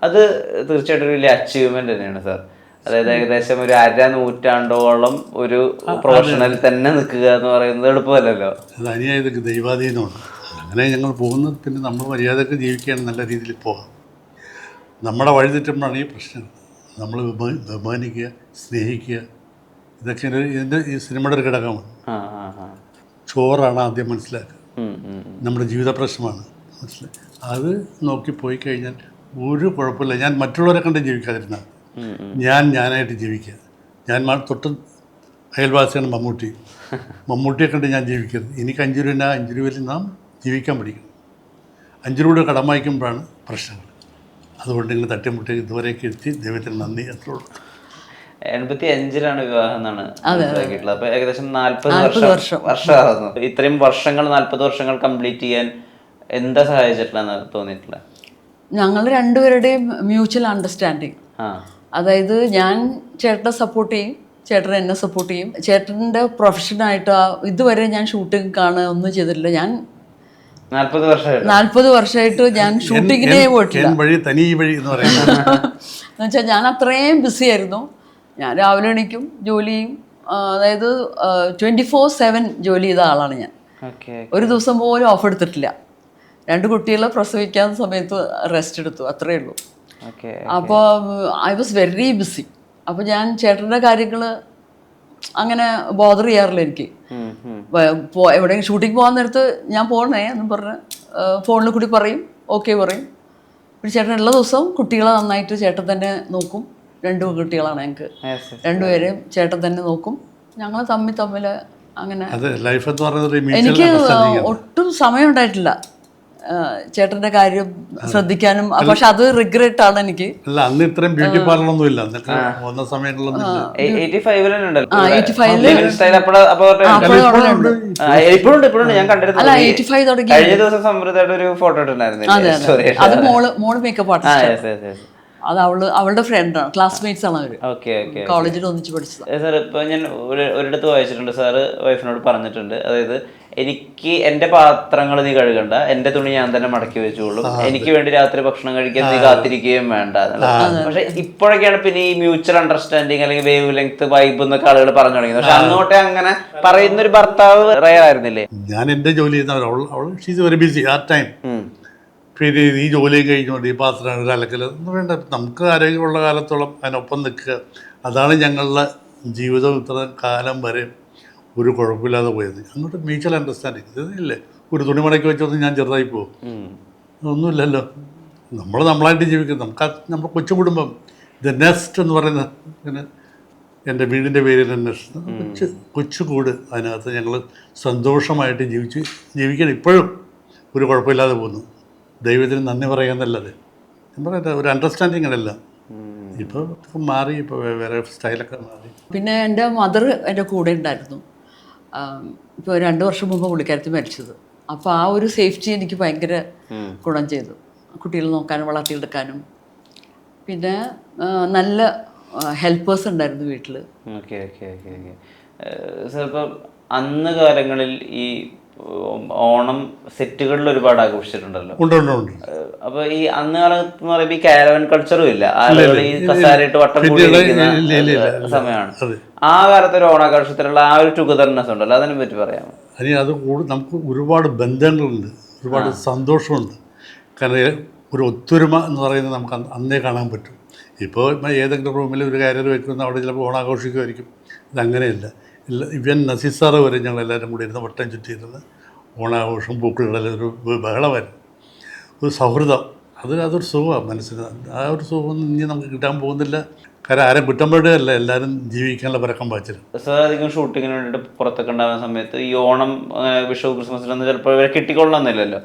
അത് തീർച്ചയായിട്ടും വലിയ അച്ചീവ്മെന്റ് തന്നെയാണ് സാർ. അതായത് ഏകദേശം ഒരു 1/2 നൂറ്റാണ്ടോളം ഒരു പ്രൊഫഷണൽ തന്നെ നിൽക്കുക എന്ന് പറയുന്നത് എളുപ്പമല്ലല്ലോ. അത് അനിയായതൊക്കെ ദൈവാധീനമാണ്. അങ്ങനെ ഞങ്ങൾ പോകുന്നത്. പിന്നെ നമ്മൾ മര്യാദക്ക് ജീവിക്കുകയാണ്, നല്ല രീതിയിൽ പോകാം. നമ്മുടെ വഴി തെറ്റുമ്പോഴാണ് ഈ പ്രശ്നം. നമ്മൾ ബഹുമാനിക്കുക, സ്നേഹിക്കുക, ഇതൊക്കെ ഇതിൻ്റെ ഈ സിനിമയുടെ ഒരു ഘടകമാണ്. ചോറാണ് ആദ്യം മനസ്സിലാക്കുക, നമ്മുടെ ജീവിത പ്രശ്നമാണ് മനസ്സിലായി. അത് നോക്കി പോയി കഴിഞ്ഞാൽ ഒരു കുഴപ്പമില്ല. ഞാൻ മറ്റുള്ളവരെ കണ്ട് ജീവിക്കാതിരുന്നാൽ ഞാനായിട്ട് ജീവിക്കുക. ഞാൻ തൊട്ട് അയൽവാസിയാണ് മമ്മൂട്ടിയെ കണ്ട് ഞാൻ ജീവിക്കരുത്. എനിക്ക് 5 രൂപ 5 രൂപയിൽ നാം ജീവിക്കാൻ പഠിക്കണം. 5 രൂപ കടം വായിക്കുമ്പോഴാണ് പ്രശ്നങ്ങൾ. അതുകൊണ്ട് നിങ്ങൾ തട്ടിമുട്ടി ഇതുവരെയൊക്കെ എത്തി. ദൈവത്തിന് നന്ദി. അത്രേ ഉള്ളൂ. 85-ലാണ് വിവാഹം എന്നാണ് മനസ്സിലാക്കിയിട്ടുള്ളത്. അപ്പൊ ഏകദേശം 40 വർഷമാകുന്നു. ഇത്രയും വർഷങ്ങൾ 40 വർഷങ്ങൾ കംപ്ലീറ്റ് ചെയ്യാൻ എന്താ സഹായിച്ചിട്ടില്ലെന്ന് തോന്നിയിട്ടില്ല? ഞങ്ങൾ രണ്ടുപേരുടെയും മ്യൂച്വൽ അണ്ടർസ്റ്റാൻഡിങ്. അതായത് ഞാൻ ചേട്ടനെ സപ്പോർട്ട് ചെയ്യും, ചേട്ടൻ എന്നെ സപ്പോർട്ട് ചെയ്യും. ചേട്ടൻ്റെ പ്രൊഫഷനായിട്ട് ഇതുവരെ ഞാൻ ഷൂട്ടിംഗ് കാണുക ഒന്നും ചെയ്തിട്ടില്ല. ഞാൻ 40 വർഷമായിട്ട് ഞാൻ ഷൂട്ടിങ്ങിനേ പോയിട്ടില്ല. എന്നുവെച്ചാൽ ഞാൻ അത്രയും ബിസി ആയിരുന്നു. ഞാൻ രാവിലെ എണീക്കും, ജോലി ചെയ്യും. അതായത് 24/7 ജോലി ചെയ്ത ആളാണ് ഞാൻ. ഒരു ദിവസം പോലും ഓഫ് എടുത്തിട്ടില്ല. 2 കുട്ടികളെ പ്രസവിക്കാൻ സമയത്ത് റെസ്റ്റ് എടുത്തു, അത്രേ ഉള്ളൂ. അപ്പോൾ ഐ വാസ് വെരി ബിസി. അപ്പോൾ ഞാൻ ചേട്ടൻ്റെ കാര്യങ്ങൾ അങ്ങനെ ബോദർ ചെയ്യാറില്ല. എനിക്ക് എവിടെയെങ്കിലും ഷൂട്ടിംഗ് പോകാൻ നേരത്ത് ഞാൻ പോകണേ എന്നും പറഞ്ഞ് ഫോണിൽ കൂടി പറയും, ഓക്കെ പറയും. പിന്നെ ചേട്ടൻ എല്ലാ ദിവസവും കുട്ടികളെ നന്നായിട്ട് ചേട്ടൻ തന്നെ നോക്കും. 2 കുട്ടികളാണ് ഞങ്ങൾക്ക്. 2 പേരെയും ചേട്ടൻ തന്നെ നോക്കും. ഞങ്ങൾ തമ്മിൽ അങ്ങനെ എനിക്ക് ഒട്ടും സമയം ഉണ്ടായിട്ടില്ല ചേട്ടൻ്റെ കാര്യം ശ്രദ്ധിക്കാനും. പക്ഷെ അത് റിഗ്രറ്റ് ആണ് എനിക്ക്. അല്ല, അന്ന് ഇത്രയും ബ്യൂട്ടി പാർലറൊന്നും ഇല്ല. വന്ന സമയങ്ങളിലൊന്നും 85-ലുണ്ടല്ലോ. ഞാൻ കണ്ടിരുന്നു. അല്ല, 85 തുടങ്ങി. കഴിഞ്ഞ ദിവസം സമൃദ്ധമായിട്ട് ഒരു ഫോട്ടോ ഇട്ടുണ്ടായിരുന്നു. അത് മോള് മേക്കപ്പ് ആർട്ടിസ്റ്റ്. അത് അവളുടെ ഫ്രണ്ടാണ്, ക്ലാസ്മേറ്റ്സ് ആണ് അവര്. കോളേജിൽ ഒന്നിച്ച് പഠിച്ചത്. സാർ, ഇപ്പൊ ഞാൻ ഒരിടത്ത് വായിച്ചിട്ടുണ്ട്, സാറ് വൈഫിനോട് പറഞ്ഞിട്ടുണ്ട്, അതായത് എനിക്ക് എന്റെ പാത്രങ്ങൾ നീ കഴുകണ്ട, എന്റെ തുണി ഞാൻ തന്നെ മടക്കി വെച്ചോളും, എനിക്ക് വേണ്ടി രാത്രി ഭക്ഷണം കഴിക്കാൻ നീ കാത്തിരിക്കുകയും വേണ്ട. പക്ഷെ ഇപ്പോഴൊക്കെയാണ് പിന്നെ ഈ മ്യൂച്വൽ അണ്ടർസ്റ്റാൻഡിങ് അല്ലെങ്കിൽ വേവ് ലെങ്ത് വൈബ് എന്നൊക്കെ ആളുകൾ പറഞ്ഞു തുടങ്ങിയത്. പക്ഷെ അന്നോട്ടെ അങ്ങനെ പറയുന്ന ഒരു ഭർത്താവ് റയർ ആയിരുന്നില്ലേ? ഞാൻ എന്റെ ജോലി ചെയ്യുന്ന പിന്നെ ഈ ജോലിയും കഴിഞ്ഞുകൊണ്ട് ഈ പാത്രം അലക്കൽ ഒന്നും വേണ്ട. നമുക്ക് ആരോഗ്യമുള്ള കാലത്തോളം അതിനൊപ്പം നിൽക്കുക. അതാണ് ഞങ്ങളുടെ ജീവിതം ഇത്ര കാലം വരെ ഒരു കുഴപ്പമില്ലാതെ പോയത്. അങ്ങോട്ട് മ്യൂച്വൽ അണ്ടർസ്റ്റാൻഡിങ് ഇതില്ലേ. ഒരു തുണി മടക്കി വെച്ചൊന്നും ഞാൻ ചെറുതായി പോകും, ഒന്നുമില്ലല്ലോ. നമ്മളായിട്ട് ജീവിക്കുന്നത്. നമ്മുടെ കൊച്ചു കുടുംബം ദ നെസ്റ്റ് എന്ന് പറയുന്ന പിന്നെ എൻ്റെ വീടിൻ്റെ പേര് നെസ്റ്റ്, കൊച്ചു കൂട്. അതിനകത്ത് ഞങ്ങൾ സന്തോഷമായിട്ട് ജീവിക്കണം. ഇപ്പോഴും ഒരു കുഴപ്പമില്ലാതെ പോകുന്നു. ദൈവത്തിന് നന്ദി പറയാന്നല്ലത്. ഞാൻ പറയട്ടെ, ഒരു അണ്ടർസ്റ്റാൻഡിങ് അല്ല. ഇപ്പോൾ മാറി, ഇപ്പോൾ വേറെ സ്റ്റൈലൊക്കെ മാറി. പിന്നെ എൻ്റെ മദർ എൻ്റെ കൂടെ ഉണ്ടായിരുന്നു. ഇപ്പോൾ 2 വർഷം മുമ്പ് പുള്ളിക്കാരത്തി മരിച്ചത്. അപ്പോൾ ആ ഒരു സേഫ്റ്റി എനിക്ക് ഭയങ്കര ഗുണം ചെയ്തു. കുട്ടികളെ നോക്കാനും വളർത്തിയെടുക്കാനും. പിന്നെ നല്ല ഹെൽപ്പേഴ്സ് ഉണ്ടായിരുന്നു വീട്ടിൽ. സാർ, ഇപ്പം അന്ന് കാലങ്ങളിൽ ഈ ഓണം സെറ്റുകളിൽ ഒരുപാട് ആഘോഷിച്ചിട്ടുണ്ടല്ലോ. അപ്പൊ ഈ അന്ന് കാലത്ത് എന്ന് പറയുമ്പോ ഈ കാരവൻ കൾച്ചറും ഇല്ല. ആളുകൾ ഈ കസാരയിട്ട് വട്ടം കൂടിയിരിക്കുന്ന സമയമാണ്. ആ കാലത്ത് ഒരു ഓണാഘോഷത്തിലുള്ള ആ ഒരു ടുഗദർനെസ് ഉണ്ടല്ലോ, അതിനെ പറ്റി പറയാമോ? അത് നമുക്ക് ഒരുപാട് ബന്ധങ്ങളുണ്ട്, ഒരുപാട് സന്തോഷമുണ്ട്. കാരണം ഒരു ഒത്തൊരുമ എന്ന് പറയുന്നത് നമുക്ക് അന്നേ കാണാൻ പറ്റും. ഇപ്പോൾ ഏതെങ്കിലും റൂമിൽ ഒരു കാര്യം വെക്കുന്ന അവിടെ ചിലപ്പോൾ ഓണാഘോഷിക്കുമായിരിക്കും. ഇതങ്ങനെയല്ല. ഇവൻ നസീസാറ് വരെ ഞങ്ങളെല്ലാവരും കൂടി ഇരുന്ന് വട്ടം ചുറ്റിയിരുന്ന് ഓണാഘോഷം, പൂക്കളിടൽ, ഒരു ബഹളമായിരുന്നു, ഒരു സൗഹൃദം. അതൊരു സുഖമാണ് മനസ്സിന്. ആ ഒരു സുഖം ഇനി നമുക്ക് കിട്ടാൻ പോകുന്നില്ല. കാരണം ആരും കുറ്റമ്പോഴേ അല്ല, എല്ലാവരും ജീവിക്കാനുള്ള പരക്കം പാച്ചില്ല. സാർ, അധികം ഷൂട്ടിങ്ങിന് വേണ്ടിയിട്ട് പുറത്തൊക്കെ ഉണ്ടാകുന്ന സമയത്ത് ഈ ഓണം, വിഷു, ക്രിസ്മസിനൊന്നും ചിലപ്പോൾ ഇവരെ കിട്ടിക്കൊള്ളണമെന്നില്ലല്ലോ.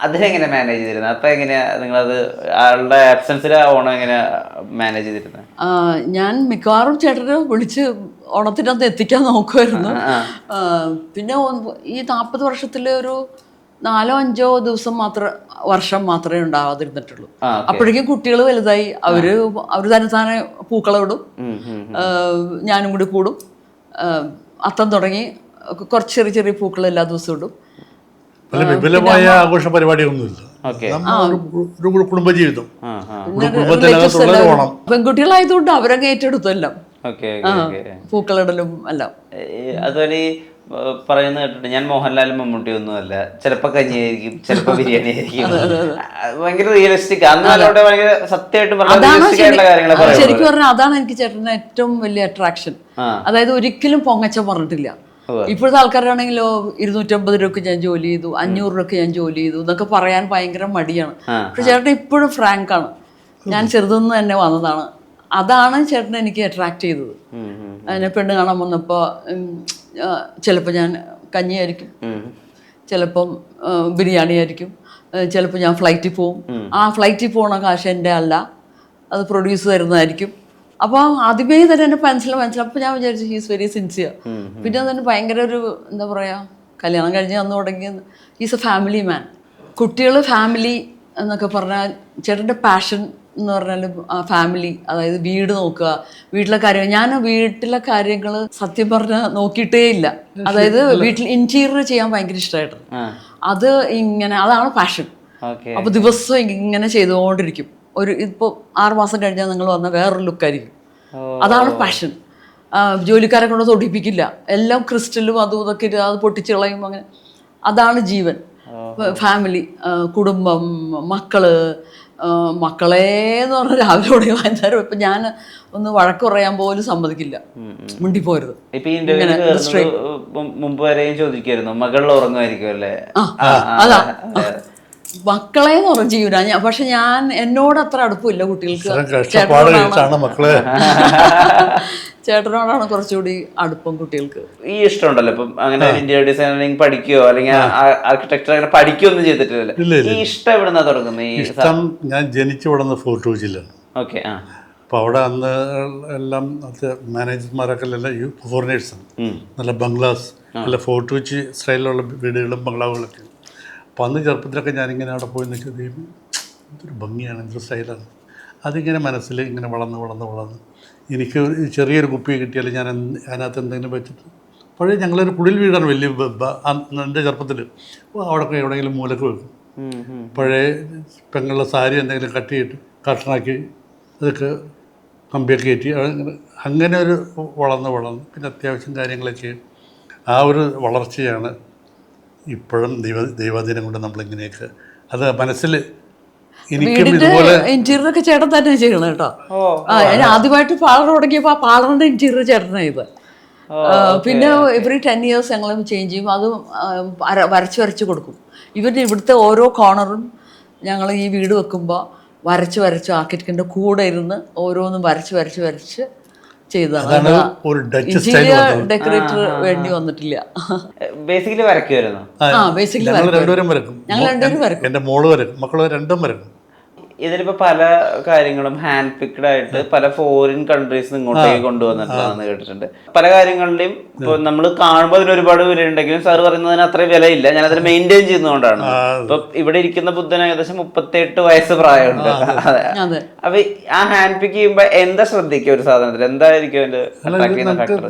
അതിനെങ്ങനെ മാനേജ് ചെയ്തിരുന്നത്? അപ്പം എങ്ങനെയാ നിങ്ങളത്, ആളുടെ ആബ്സെൻസിൽ ഓണം എങ്ങനെയാ മാനേജ് ചെയ്തിരുന്നത്? ഞാൻ മിക്കവാറും ചേട്ടനെ വിളിച്ച് ഓണത്തിനകത്ത് എത്തിക്കാൻ നോക്കുമായിരുന്നു. പിന്നെ ഈ 40 വർഷത്തിൽ ഒരു 4-5 ദിവസം വർഷം മാത്രമേ ഉണ്ടാവാതിരുന്നിട്ടുള്ളൂ. അപ്പോഴേക്കും കുട്ടികൾ വലുതായി. അവർ തന്നെ പൂക്കളമിടും, ഞാനും കൂടി കൂടും. അത്തം തുടങ്ങി കുറച്ച് ചെറിയ പൂക്കൾ എല്ലാ ദിവസവും ഇടും. വിപുലമായ ആഘോഷ പരിപാടിയൊന്നുമില്ല. ഓക്കെ. ഒരു കുടുംബജീവിതം, ആ ആ ഒരു കുടുംബത്തിനകത്തുള്ളത് ഓണം. പെൺകുട്ടികളായതുകൊണ്ട് അവരങ്ങ് ഏറ്റെടുത്തു എല്ലാം, ഓക്കെ പൂക്കളിടലും എല്ലാം. അതുപോലെ ഈ പറയുന്ന കേട്ടിട്ട് ഞാൻ മോഹൻലാലും മമ്മൂട്ടിയും ഒന്നും അല്ല, ചിലപ്പോ കഞ്ഞിയായിരിക്കും, ചിലപ്പോ ബിരിയാണി ആയിരിക്കും. ഭയങ്കര റിയലിസ്റ്റിക്, അന്നോടെ ഭയങ്കര സത്യമായിട്ട് പറഞ്ഞ ശരിക്കും പറഞ്ഞാൽ അതാണ് എനിക്ക് ചേട്ടന് ഏറ്റവും വലിയ അട്രാക്ഷൻ. അതായത് ഒരിക്കലും പൊങ്ങച്ചം പറഞ്ഞിട്ടില്ല. ഇപ്പോഴത്തെ ആൾക്കാരാണെങ്കിലോ 250 രൂപയ്ക്ക് ഞാൻ ജോലി ചെയ്തു, 500 രൂപയ്ക്ക് ഞാൻ ജോലി ചെയ്തു എന്നൊക്കെ പറയാൻ ഭയങ്കര മടിയാണ്. പക്ഷെ ചേട്ടൻ ഇപ്പോഴും ഫ്രാങ്ക് ആണ്. ഞാൻ ചെറുതെന്ന് തന്നെ വന്നതാണ്. അതാണ് ചേട്ടനെ എനിക്ക് അട്രാക്ട് ചെയ്തത്. അതിനെ പെണ്ണ് കാണാൻ വന്നപ്പോൾ ചിലപ്പോൾ ഞാൻ കഞ്ഞിയായിരിക്കും, ചിലപ്പം ബിരിയാണി ആയിരിക്കും, ചിലപ്പോൾ ഞാൻ ഫ്ലൈറ്റിൽ പോവും. ആ ഫ്ലൈറ്റിൽ പോകണ കാശ് എൻ്റെ അല്ല, അത് പ്രൊഡ്യൂസ് തരുന്നതായിരിക്കും. അപ്പോൾ ആദ്യമേ തന്നെ എൻ്റെ മനസ്സിലാവും. അപ്പോൾ ഞാൻ വിചാരിച്ചു ഹീസ് വെരി സിൻസിയർ. പിന്നെ തന്നെ ഭയങ്കര ഒരു എന്താ പറയുക, കല്യാണം കഴിഞ്ഞ് വന്നു തുടങ്ങി ഹീസ് എ ഫാമിലി മാൻ. കുട്ടികൾ, ഫാമിലി എന്നൊക്കെ പറഞ്ഞാൽ ചേട്ടൻ്റെ പാഷൻ എന്ന് പറഞ്ഞാൽ ഫാമിലി, അതായത് വീട് നോക്കുക, വീട്ടിലെ കാര്യങ്ങൾ. ഞാൻ വീട്ടിലെ കാര്യങ്ങൾ സത്യം പറഞ്ഞാൽ നോക്കിയിട്ടേ ഇല്ല. അതായത് വീട്ടിൽ ഇൻറ്റീരിയർ ചെയ്യാൻ ഭയങ്കര ഇഷ്ടമായിട്ടുണ്ട്. അത് ഇങ്ങനെ, അതാണ് പാഷൻ. അപ്പോൾ ദിവസം ഇങ്ങനെ ചെയ്തുകൊണ്ടിരിക്കും. ഇപ്പോൾ 6 മാസം കഴിഞ്ഞാൽ നിങ്ങൾ വന്ന വേറൊരു ലുക്കായിരിക്കും. അതാണ് പാഷൻ. ജോലിക്കാരെ കൊണ്ട് തൊടിപ്പിക്കില്ല, എല്ലാം ക്രിസ്റ്റലും അതും ഇതൊക്കെ അത് പൊട്ടിച്ച് കളയും. അങ്ങനെ അതാണ് ജീവൻ. ഫാമിലി, കുടുംബം, മക്കളെ എന്ന് പറഞ്ഞാൽ രാവിലെ തുടങ്ങി വൈകുന്നേരം. ഇപ്പം ഞാൻ ഒന്ന് വഴക്ക് പറയാൻ പോലും സമ്മതിക്കില്ല, മിണ്ടിപ്പോരുത്. മുമ്പ് വരെയും ചോദിക്കായിരുന്നു മകളിൽ ഉറങ്ങുമായിരിക്കും അല്ലേ? അതാ മക്കളെ എന്ന് പറഞ്ഞ ജീവനാ ഞാൻ. പക്ഷെ ഞാൻ എന്നോട് അത്ര അടുപ്പമില്ല കുട്ടികൾക്ക്. ചേട്ടനോടാണ് കുറച്ചുകൂടി അടുപ്പം കുട്ടികൾക്ക്. ഈ ഇഷ്ടമുണ്ടല്ലോ ഇപ്പം അങ്ങനെ ഇന്റീരിയർ ഡിസൈനിങ് പഠിക്കുകയോ അല്ലെങ്കിൽ ആർക്കിടെക്ചർ അങ്ങനെ പഠിക്കുകയൊന്നും ചെയ്തിട്ടില്ലല്ലോ. ഈ ഇഷ്ടം എവിടുന്നാ തുടങ്ങുന്നത്? ഈ ഇഷ്ടം ഞാൻ ജനിച്ചു വളർന്ന ഫോർട്ട് കൊച്ചിയിലാണ്. ഓക്കെ. അപ്പോൾ അവിടെ അന്ന് എല്ലാം മാനേജർമാരൊക്കെ എല്ലാം ഫോറിനേഴ്സാണ്. നല്ല ബംഗ്ലാസ്, നല്ല ഫോർട്ട് കൊച്ചി സ്റ്റൈലിലുള്ള വീടുകളും ബംഗ്ലാവുകളൊക്കെ. അപ്പോൾ അന്ന് ചെറുപ്പത്തിലൊക്കെ ഞാനിങ്ങനെ അവിടെ പോയി നിൽക്കുന്നത് എന്തൊരു ഭംഗിയാണ്, എന്തൊരു സ്റ്റൈലാണ്. അതിങ്ങനെ മനസ്സിൽ ഇങ്ങനെ വളർന്ന് എനിക്ക് ചെറിയൊരു കുപ്പി കിട്ടിയാൽ ഞാൻ അതിനകത്ത് എന്തെങ്കിലും വെച്ചിട്ട്, പഴയ ഞങ്ങളൊരു കുടിൽ വീടാണ് വലിയ എൻ്റെ ചെറുപ്പത്തിൽ. അവിടെ എവിടെയെങ്കിലും മൂലക്ക് വെക്കും. പഴയ പെങ്ങളുടെ സാരി എന്തെങ്കിലും കട്ട് ചെയ്തിട്ട് കട്ടണാക്കി അതൊക്കെ കമ്പിയൊക്കെ കയറ്റി അങ്ങനെ ഒരു വളർന്ന് പിന്നെ അത്യാവശ്യം കാര്യങ്ങളൊക്കെ ആ ഒരു വളർച്ചയാണ് ഇപ്പോഴും ദൈവാധീനം കൊണ്ട് നമ്മളിങ്ങനെയൊക്കെ അത് മനസ്സിൽ. വീടിന്റെ ഇന്റീരിയർ ഒക്കെ ചേട്ടൻ തന്നെ ചെയ്യണം കേട്ടോ. ആദ്യമായിട്ട് പാർലർ തുടങ്ങിയപ്പോൾ ആ പാർലറിന്റെ ഇന്റീരിയർ ചേട്ടനാണ് ഇത്. പിന്നെ എവറി 10 years ഞങ്ങൾ ചേഞ്ച് ചെയ്യും. അത് വരച്ച് കൊടുക്കും. ഇവിടുത്തെ ഓരോ കോർണറും ഞങ്ങൾ ഈ വീട് വെക്കുമ്പോൾ വരച്ച് ആർക്കിടെക്റ്റിന്റെ കൂടെ ഇരുന്ന് ഓരോന്നും വരച്ച് ചെയ്തതാണ്. ഇന്റീരിയർ ഡെക്കറേറ്റർ വേണ്ടി വന്നിട്ടില്ല. ബേസിക്കലി വരയ്ക്കുമായിരുന്നു. ഞങ്ങൾ രണ്ടുപേരും വരക്കും. എൻ്റെ മോള് വരക്കും, മക്കള് രണ്ടും വരക്കും. ഇതിലിപ്പോ പല കാര്യങ്ങളും ഹാൻഡ് പിക്ഡ് ആയിട്ട് പല ഫോറിൻ കൺട്രീസ് ഇങ്ങോട്ടേക്ക് കൊണ്ടുവന്നിട്ടുള്ളതെന്ന് കേട്ടിട്ടുണ്ട്. പല കാര്യങ്ങളുടെയും ഇപ്പൊ നമ്മൾ കാണുമ്പോൾ അതിന് ഒരുപാട് വില ഉണ്ടെങ്കിലും സാർ പറയുന്നതിന് അത്രയും വിലയില്ല. ഞാൻ അതിന് മെയിൻറ്റെയിൻ ചെയ്യുന്നതുകൊണ്ടാണ്. ഇപ്പൊ ഇവിടെ ഇരിക്കുന്ന ബുദ്ധന് ഏകദേശം 38 വയസ്സ് പ്രായമുണ്ട്. അപ്പൊ ആ ഹാൻഡ് പിക്ക് ചെയ്യുമ്പോ എന്താ ശ്രദ്ധിക്കുക ഒരു സാധനത്തിൽ? എന്തായിരിക്കും അതിന്റെ?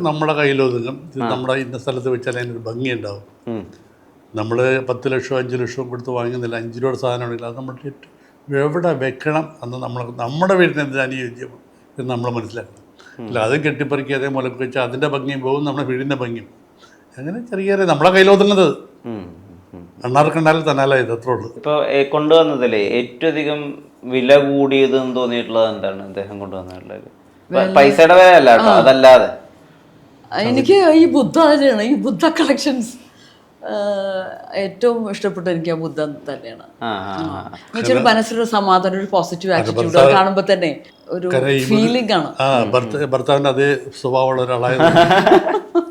നമ്മുടെ കയ്യിലൊതുങ്ങും. നമ്മുടെ ഇന്ന സ്ഥലത്ത് വെച്ചാൽ അതിനൊരു ഭംഗി ഉണ്ടാവും. നമ്മൾ 10 ലക്ഷമോ 5 ലക്ഷമോ കൊടുത്ത് വാങ്ങുന്നില്ല. 5 രൂപയുടെ സാധനമാണെങ്കിൽ അത് നമ്മൾ എവിടെ വെക്കണം എന്ന് നമ്മുടെ വീടിന് എന്ത് അനുയോജ്യം എന്ന് നമ്മൾ മനസ്സിലാക്കണം. അല്ല അത് കെട്ടിപ്പറിക്കുക അതേ മുലക്ക് വെച്ചാൽ അതിൻ്റെ ഭംഗിയും പോകും, നമ്മുടെ വീടിൻ്റെ ഭംഗിയും. അങ്ങനെ ചെറിയ നമ്മളെ കയ്യിലൊതുങ്ങുന്നത് എണ്ണാർക്കണ്ടാലും തന്നാല ഇത് അത്രേ ഉള്ളൂ. ഇപ്പോൾ കൊണ്ടുവന്നതിലേ ഏറ്റവും അധികം വില കൂടിയതെന്ന് തോന്നിയിട്ടുള്ളത് എന്താണ് അദ്ദേഹം കൊണ്ടുവന്നിട്ടുള്ളത്? പൈസയുടെ വില അല്ല കേട്ടോ, അതല്ലാതെ എനിക്ക് ഈ ബുദ്ധ തന്നെയാണ്. ഈ ബുദ്ധ കളക്ഷൻസ് ഏറ്റവും ഇഷ്ടപ്പെട്ട എനിക്ക് ആ ബുദ്ധൻ തന്നെയാണ്. എന്നുവെച്ചാൽ മനസ്സിലൊരു സമാധാനം, ഒരു പോസിറ്റീവ് ആറ്റിറ്റ്യൂഡ് കാണുമ്പോൾ തന്നെ ഒരു ഫീലിംഗ് ആണ്. ഭർത്താവിൻ്റെ അതേ സ്വഭാവമുള്ള ഒരാളായിരുന്നു.